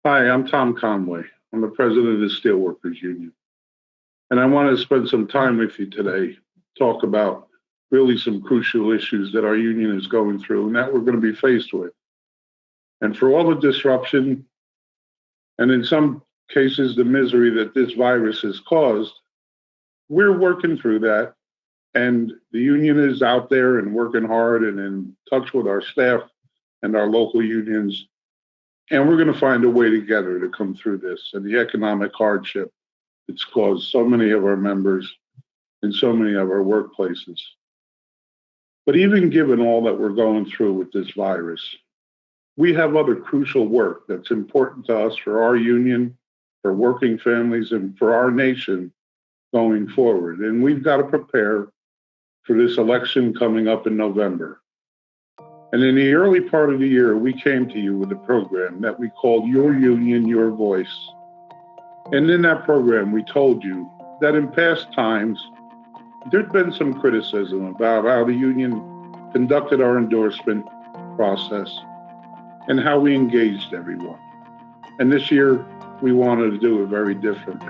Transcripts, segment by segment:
Hi, I'm Tom Conway. I'm the president of the Steelworkers Union. And I want to spend some time with you today, talk about really some crucial issues that our union is going through and that we're going to be faced with. And for all the disruption and in some cases the misery that this virus has caused, we're working through that. And the union is out there and working hard and in touch with our staff and our local unions. And we're going to find a way together to come through this and the economic hardship it's caused so many of our members in so many of our workplaces. But even given all that we're going through with this virus, we have other crucial work that's important to us for our union, for working families, and for our nation going forward. And we've got to prepare for this election coming up in November. And in the early part of the year, we came to you with a program that we called Your Union, Your Voice. And in that program, we told you that in past times, there'd been some criticism about how the union conducted our endorsement process and how we engaged everyone. And this year, we wanted to do it very different.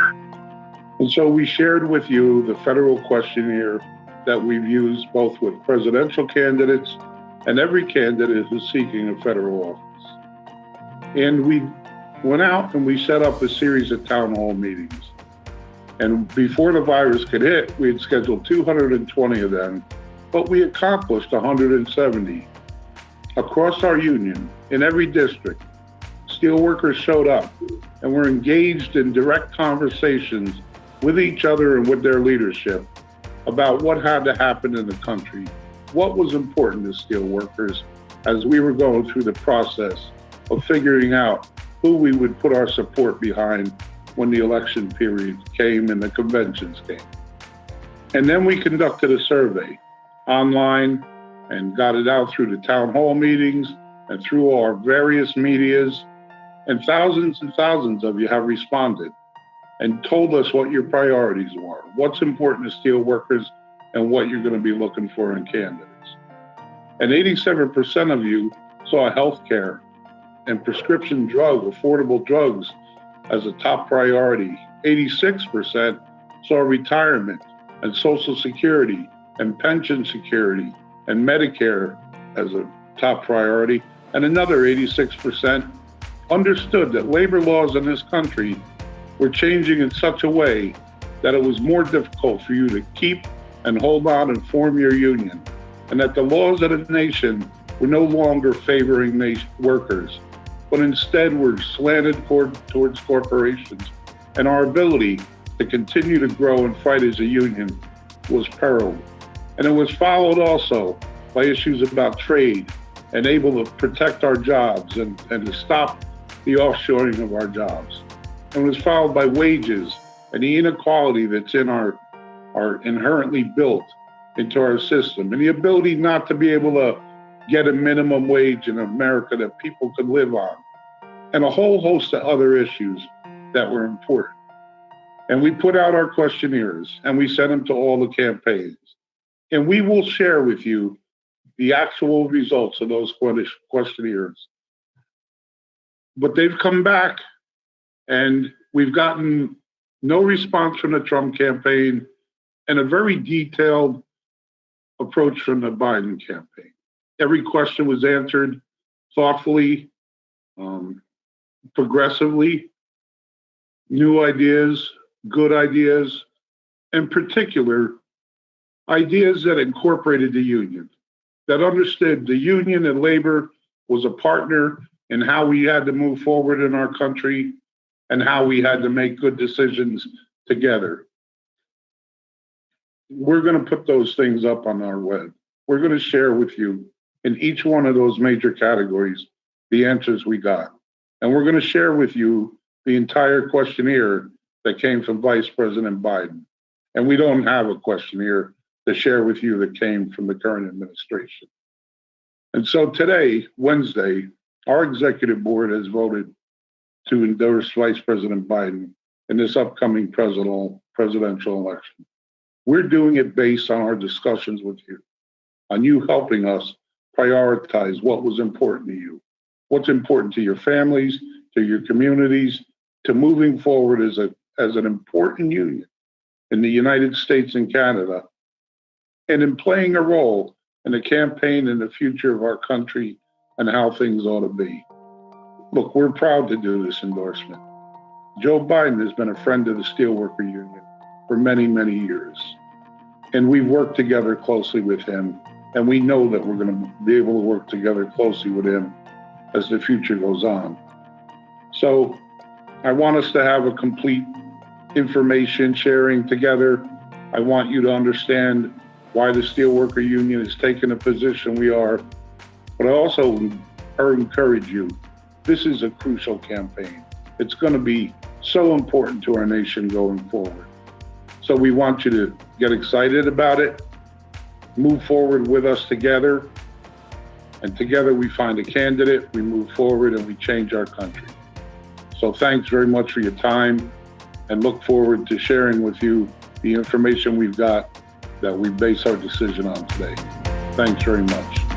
And so we shared with you the federal questionnaire that we've used both with presidential candidates and every candidate who's seeking a federal office. And we went out and we set up a series of town hall meetings. And before the virus could hit, we had scheduled 220 of them, but we accomplished 170. Across our union, in every district, steelworkers showed up and were engaged in direct conversations with each other and with their leadership about what had to happen in the country, what was important to steelworkers as we were going through the process of figuring out who we would put our support behind when the election period came and the conventions came. And then we conducted a survey online and got it out through the town hall meetings and through our various medias. And thousands of you have responded and told us what your priorities were, what's important to steelworkers, and what you're going to be looking for in candidates. And 87% of you saw healthcare and prescription affordable drugs as a top priority. 86% saw retirement and Social Security and pension security and Medicare as a top priority. And another 86% understood that labor laws in this country were changing in such a way that it was more difficult for you to keep and hold on and form your union, and that the laws of the nation were no longer favoring workers, but instead were slanted towards corporations, and our ability to continue to grow and fight as a union was periled. And it was followed also by issues about trade and able to protect our jobs and to stop the offshoring of our jobs. And it was followed by wages and the inequality that's in our inherently built into our system, and the ability not to be able to get a minimum wage in America that people could live on, and a whole host of other issues that were important. And we put out our questionnaires and we sent them to all the campaigns. And we will share with you the actual results of those questionnaires. But they've come back and we've gotten no response from the Trump campaign and a very detailed approach from the Biden campaign. Every question was answered thoughtfully, progressively, new ideas, good ideas, in particular, ideas that incorporated the union, that understood the union and labor was a partner in how we had to move forward in our country and how we had to make good decisions together. We're going to put those things up on our web. We're going to share with you in each one of those major categories the answers we got. And we're going to share with you the entire questionnaire that came from Vice President Biden. And we don't have a questionnaire to share with you that came from the current administration. And so today, Wednesday, our executive board has voted to endorse Vice President Biden in this upcoming presidential election. We're doing it based on our discussions with you, on you helping us prioritize what was important to you, what's important to your families, to your communities, to moving forward as an important union in the United States and Canada, and in playing a role in the campaign and the future of our country and how things ought to be. Look, we're proud to do this endorsement. Joe Biden has been a friend of the Steelworker Union for many, many years. And we've worked together closely with him. And we know that we're going to be able to work together closely with him as the future goes on. So I want us to have a complete information sharing together. I want you to understand why the Steelworker Union is taking the position we are. But I also encourage you, this is a crucial campaign. It's going to be so important to our nation going forward. So we want you to get excited about it, move forward with us together, and together we find a candidate, we move forward, and we change our country. So thanks very much for your time, and look forward to sharing with you the information we've got that we base our decision on today. Thanks very much.